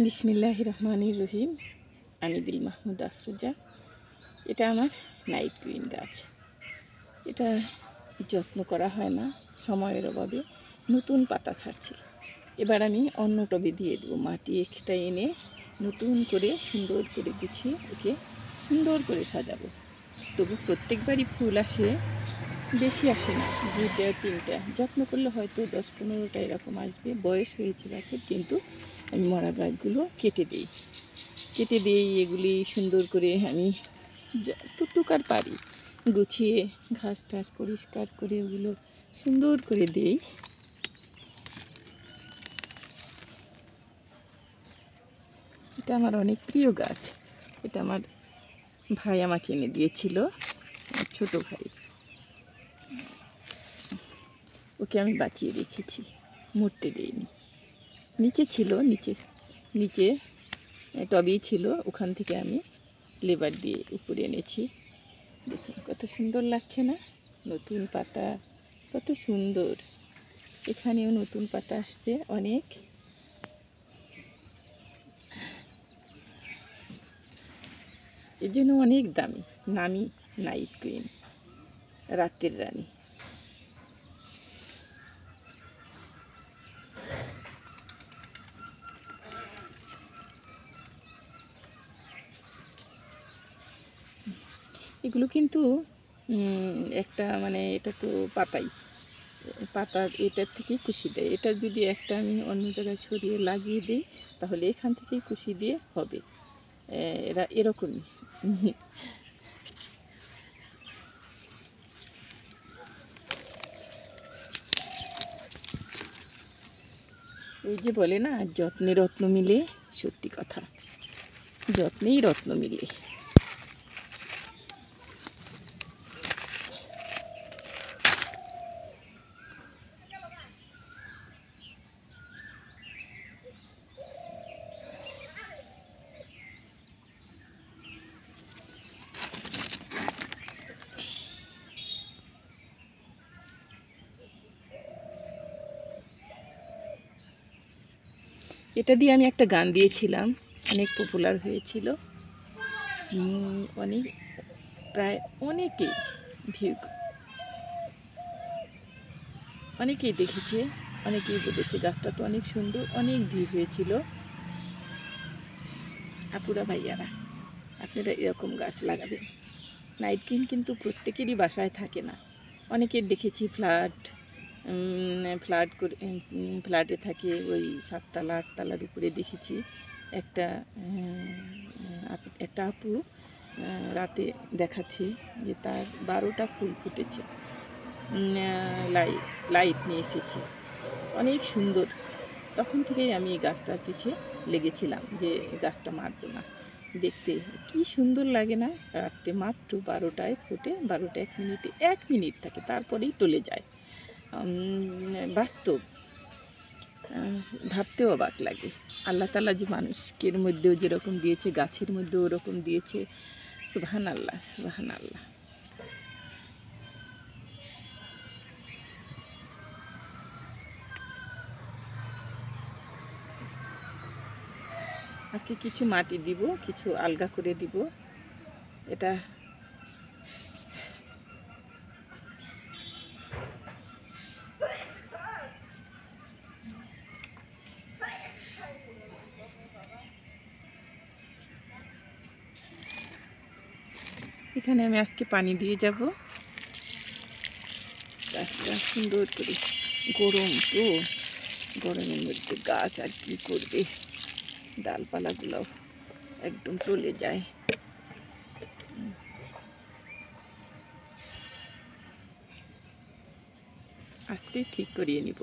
বিসমিল্লাহির রহমানির রহিম। আমি দিল মাহমুদ আফরোজা। এটা আমার নাইট কুইন গাছ। এটা যত্ন করা হয় না, সময়ের অভাবে নতুন পাতা ছাড়ছে। এবার আমি অন্য টবে দিয়ে দেবো, মাটি এক্সট্রা এনে নতুন করে সুন্দর করে গুছিয়ে ওকে সুন্দর করে সাজাবো। তবু প্রত্যেকবারই ফুল আসে, বেশি আসে না, 2টা 3টা। যত্ন করলে হয়তো 10-15টা এরকম আসবে। বয়স হয়েছে গাছের, কিন্তু আমি মরা গাছগুলো কেটে দিই। এগুলি সুন্দর করে আমি যতটুকু আর পারি গুছিয়ে ঘাস টাস পরিষ্কার করে ওগুলো সুন্দর করে দিই। এটা আমার অনেক প্রিয় গাছ। এটা আমার ভাই আমাকে এনে দিয়েছিল, ছোট ভাই। ওকে আমি বাঁচিয়ে রেখেছি, মরতে দেইনি। নিচে ছিল, নিচে টবেই ছিল, ওখান থেকে আমি লেবার দিয়ে উপরে এনেছি। দেখুন কত সুন্দর লাগছে না? নতুন পাতা কত সুন্দর। এখানেও নতুন পাতা আসছে অনেক। এর জন্য অনেক দামি, নামি নাইট কুইন, রাতের রানী। এগুলো কিন্তু একটা মানে এটা তো পাতার এটার থেকেই কুশি দেয়। এটা যদি একটা আমি অন্য জায়গায় সরিয়ে লাগিয়ে দিই, তাহলে এখান থেকেই কুশি দিয়ে হবে। এরা এরকমই। ওই যে বলে না, যত্নে রত্ন মিলে, সত্যি কথা, যত্নেই রত্ন মিলে। এটা দিয়ে আমি একটা গান দিয়েছিলাম, অনেক পপুলার হয়েছিল। অনেক, প্রায় অনেকেই দেখেছে, অনেকেই বলেছে গাছটা তো অনেক সুন্দর, অনেক ভিউ হয়েছিল। আপুরা ভাইয়ারা, আপনারা এরকম গাছ লাগাবেন। নাইট কুইন কিন্তু প্রত্যেকেরই বাসায় থাকে না। অনেকের দেখেছি ফ্ল্যাটে থাকে, ওই 7তলা 8তলার উপরে দেখেছি একটা আপু রাতে দেখাচ্ছে যে তার 12টা ফুল ফুটেছে। লাইট নিয়ে এসেছি, অনেক সুন্দর। তখন থেকেই আমি এই গাছটার পিছে লেগেছিলাম যে গাছটা মারবো না। দেখতে কি সুন্দর লাগে না? রাত্রে মাত্র 12টায় ফুটে, 12টা 1 মিনিট থাকে, তারপরেই টলে যায়। বাস্তব, ভাবতেও অবাক লাগে। আল্লাহ তাআলা যে মানুষের মধ্যেও যেরকম দিয়েছে, গাছের মধ্যেও ওরকম দিয়েছে। সুবহান আল্লাহ, সুবহান আল্লাহ। আজকে কিছু মাটি দিব, কিছু আলগা করে দিব। এটা এখানে আমি আজকে পানি দিয়ে যাব। গাছটা সুন্দর করে, গরম তো, গরমের মধ্যে গাছ আর কি করবে, ডালপালাগুলো একদম টলে যায়। আজকে ঠিক করিয়ে নিব।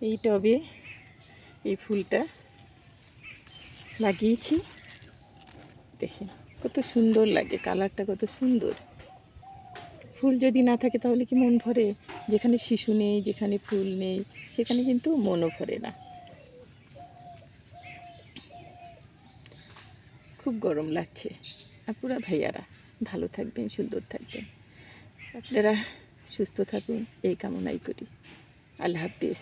এই টবে এই ফুলটা লাগিয়েছি, দেখেন কত সুন্দর লাগে, কালারটা কত সুন্দর। ফুল যদি না থাকে তাহলে কি মন ভরে? যেখানে শিশু নেই, যেখানে ফুল নেই, সেখানে কিন্তু মনও ভরে না। খুব গরম লাগছে। আপুরা ভাইয়ারা, ভালো থাকবেন, সুন্দর থাকবেন। আপনারা সুস্থ থাকুন এই কামনাই করি। আল্লাহ হাফিজ।